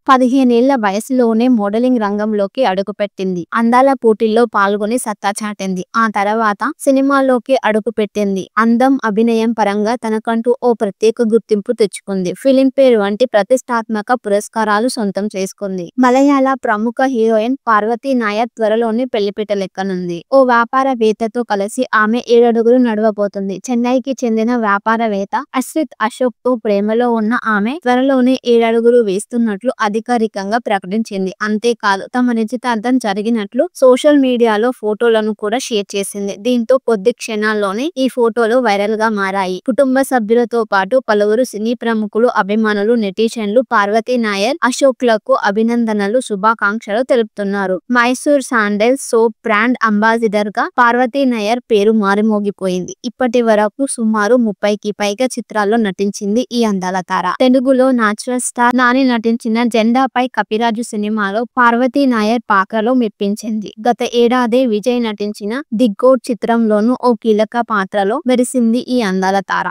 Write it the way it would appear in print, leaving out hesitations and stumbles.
15 ఏళ్ల వయసులోనే మోడలింగ్ రంగంలోకి అడుగుపెట్టింది. అందాల పోటీల్లో పాల్గొని సత్తా చాటింది. ఆ తర్వాత సినిమాల్లోకి అడుగుపెట్టింది. అందం, అభినయం పరంగా తనకంటూ ఓ ప్రత్యేక గుర్తింపు తెచ్చుకుంది. ఫిలింఫేర్ వంటి ప్రతిష్టాత్మక పురస్కారాలు సొంతం చేసుకుంది. మలయాళ ప్రముఖ హీరోయిన్ పార్వతీ నాయర్ త్వరలోనే పెళ్లిపీటలెక్కనుంది. ఓ వ్యాపారవేత్తతో కలిసి ఆమె 7 అడుగులు నడవబోతుంది. చెన్నైకి చెందిన వ్యాపారవేత్త అశ్రిత్ అశోక్ తో ప్రేమలో ఉన్న ఆమె త్వరలోనే 7 అడుగులు వేస్తున్నట్లు అధికారికంగా ప్రకటించింది. అంతేకాదు తమ నిశ్చితార్థం జరిగినట్లు సోషల్ మీడియాలో ఫోటోలను కూడా షేర్ చేసింది. దీంతో కొద్ది క్షణాల్లోనే ఈ ఫోటోలు వైరల్ గా మారాయి. కుటుంబ సభ్యులతో పాటు పలువురు సినీ ప్రముఖులు, అభిమానులు, నెటిజన్లు పార్వతీ నాయర్, అశోక్ లకు అభినందనలు, శుభాకాంక్షలు తెలుపుతున్నారు. Mysore sandals soap brand ambassador గా పార్వతీ నాయర్ పేరు మారుమోగిపోయింది. ఇప్పటి వరకు సుమారు 30కి పైగా చిత్రాల్లో నటించింది ఈ అందాల తార. తెలుగులో నాచురల్ స్టార్ నాని నటించిన జెండాపై కపిరాజు సినిమాలో పార్వతీ నాయర్ పాత్రలో మెప్పించింది. గత ఏడాదే విజయ్ నటించిన ది గోట్ చిత్రంలోనూ ఓ కీలక పాత్రలో మెరిసింది ఈ అందాల తార.